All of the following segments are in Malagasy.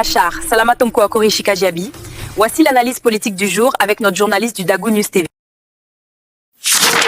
Char, Salamatum Kouakori Shikajiabi. Voici l'analyse politique du jour avec notre journaliste du Dagu News TV.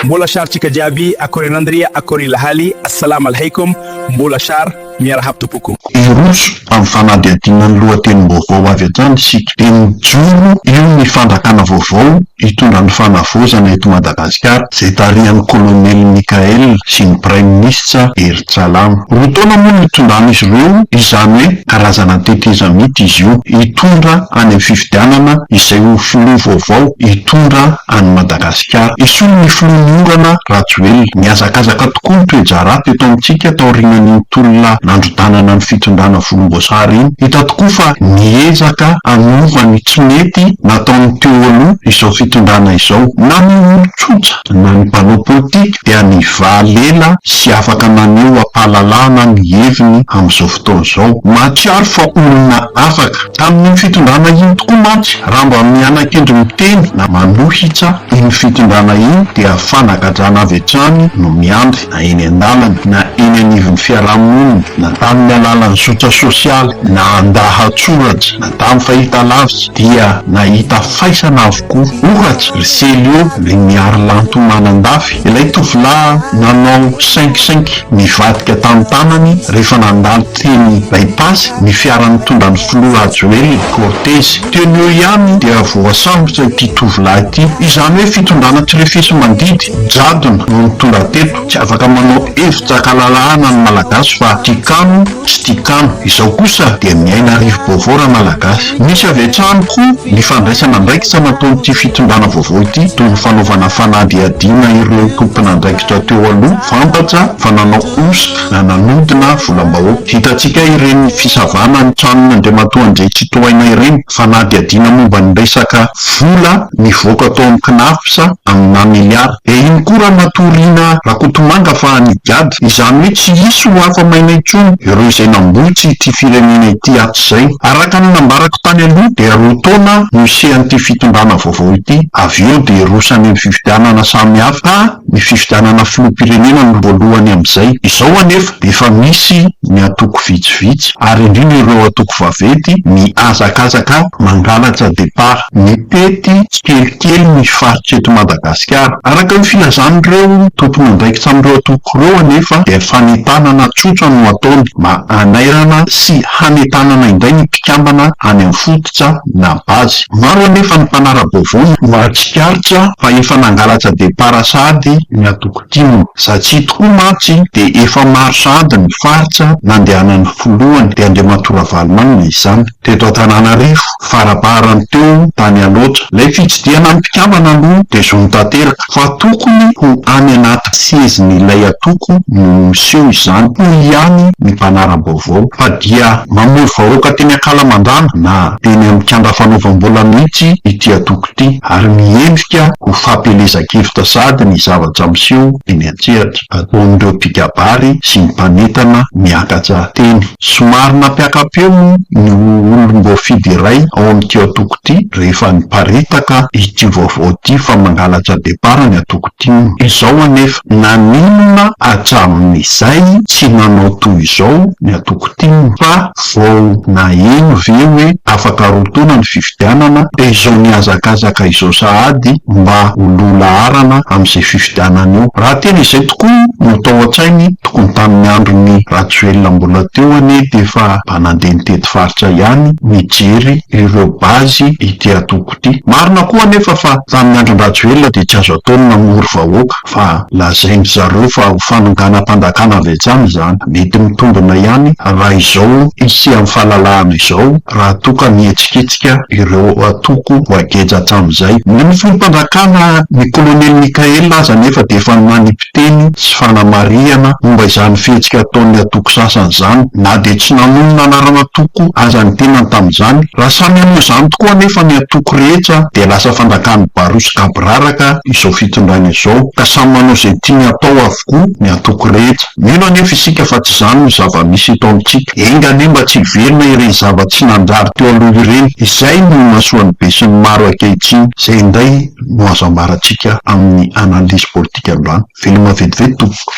Mbola Char Chikajiabi, Akori Nandria, Akori Lahali, Assalamu alaikum, Mbola Char, miarahaba tompoko. Iroso amin'ny fanadihadiana ny lohatenim-baovao avy hatrany sika. Teny joro io ny fandrakana vaovao hitondra ny fanavozana eto Madagasikara izay tarihan'ny kolonely Mikael sy ny praiminisitra Hery Tsalama. Roa taona moa nitondrana izy ireo, izany hoe karazana teteza mity izy io, hitondra any amin'ny fifidianana izay ho filoha vaovao hitondra any Madagasikara. Isolo ny filoha orana Rajoelina. Miazakazaka tokoa ny toejarato eto amintsika taorian'ny tolona nandrodanana ny fitondrana volomboasary iny. Hita tokoa fa niezaka hanova ny tsy mety nataony teo aloha izao fitondrana izao, na ny olon-tsotra na ny mpanao politika dia nivalela sy afaka maneho ampahalalana ny heviny amin'izao fotoana izao. Mahatsiaro fa olona afaka tamin'ny fitondrana iny tokoa mantsy, raha mba mianakendry miteny na manohitsa iny fitondrana iny dia fanagadrana avy hatrany no miandry, na eny an-dalana na eny anivon'ny fiarahamonina na tamin'ny alalan'ny zotra sosialy na andahatsoratra na tamin'ny fahitalavitra dia nahita faisana avokoa. Ohatra Riselio le miaro lantomanandafy, ilay tovolahy nanao 5-5 mivadika tamin'ny tanany rehefa nandalo teny Bypass ny fiara nitondra ny filoha Rajoelina Cortez. Teny eo ihany dia voasambotra ity tovolahy ity, izany hoe fitondrana tsy refesy mandidy jadona no nitondra teto. Tsy afaka manao hevin-jakalalahana ny malagasy fa tikano tsy tikano. Izao kosa dia miaina rivo-baovao malagasy. Misy avy hatrany koa ny fandraisana andraikitra nataon'ity fitondrana vaovao ity, toy ny fanaovana fanadihadiana ireo tompon'andraikitra teo aloha, fantatra fa nanao osika na nanodina volam-bahoaka. Hitantsika ireny fisavana ny tranony Andriamatoa Andry Tsitohaina ireny, fanadihadiana momba ny resaka vola nivoaka tao amin'ny KNAFSA amina miliara. Iny koa matoriana Rakotomanga fa nigiady, izany hoe tsy hisy ho hafa maina intsony ireo izay nambotsy ity firenena ity hatrizay. Araka ny nambarako tany aloha dia roa taona no sehan'ity fitondrana vaovao ity, avy eo dia rosany ny fifidianana samihafa, ny fifidianana filoham-pirenena no voalohany amin'izay. Izao anefa efa misy ny atoko vitsivitsy ary indrindra ireo atoko vaventy mihazakazaka mangalatra départ. Ny pety kelikely ny faritra eto Madagasikara. Araka ny filazan'ireo tompon'andraikitra amin'ireo atoko ireo anefa dia fanentanana tsotra no ataony, mba hanairana sy hanentanana indray ny mpikambana any amin'ny fototra na bazy. Maro anefa ny mpanara-baovao mahatsikaritra fa efa nangalatra départ sady ny atoko tiny, satria tokoa mantsy dia efa maro sady ny faritra nandehanany filohany dia Andriamatoa Ravalomanana izany. Teto Antananarivo farabarany teo tany aloatra, ilay fitsidiana ny mpikambana aloha dia zony tanteraka fa tokony ho any anaty sezin'ilay atoko no miseho izany hoy ihany ny mpanara-baovao, fa dia mamory vahoaka teny Akalamandrana na teny amin'ny kiandra fanaovam-bola mihitsy ity atoko ity, ary miendrika ho fampelezan-kevitra sady ny zavatra miseho eny an-tsehatra ataon'ireo mpikabary sy ny mpanentana miakatra teny. Somary nampiakapeo ny olom-boafidy iray ao amin'ity atoko ity rehefa niparitaka ity vaovao ity fa mangalatra départ ny atoko ity. Izao anefa naninona hatramin'izay tsy nanao toy izao ny atoko ity, fa vao naheno ve hoe afaka rotona ny fifidianana dia izao niazakazaka izao sahady mba ho lola-arana amin'izay fifidianana io. Raha tena izay tokoa no tao an-tsainy, tokony tamin'ny andron'ny Rajoelina mbola teo anie dia efa mba nandeha nitety faritra ihany mijery ireo bazy ity atoko ity. Marina koa anefa fa tamin'ny andron'ny Rajoelina dia tsy azo ataony namory vahoaka, fa lazainy zareo fa ho fanonganam-pandakana avy hatrany izany. Mety mitombina ihany raha izao isy amin'ny fahalalahana izao raha toka mihetsiketsika ireo atoko ho ageja hatramin'izay. Ny filompandrakana ny kolonely Mikael aza nefa dia efa manipiteny sy fanamariana momba izany fihetsika ataon'ny atoko sasany izany, na dia tsy nanonona anarana atoko aza ny tenany tamin'izany. Raha samy amin'io izany tokoa anefa ny atoko rehetra dia lasa fandakan'ny Barosy Kabraraka izao fitondrana izao, ka samy manao izay tiany atao avokoa ny atoko rehetra. Mino anefa isika fa tsy izany no zava-misy eto amintsika. Enga anie mba tsy hiverina ireny zava-tsy nanjary teo aloha ireny. Izay no mahasoan'ny be sy ny maro ankehitriny. Izay indray no azo ambarantsika amin'ny analyse politika androany. Veloma vetivety tompoko.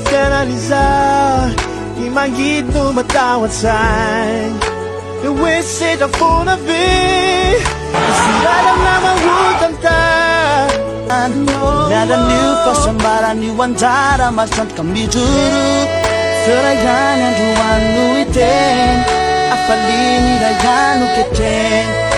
Finalizar e manguito matawa sai Iwisita funa vi Sirada nama hutang ta Nada new pasambara ni wantara masant kami dulu Serayan yang tuan luiten Apalini rayan uketen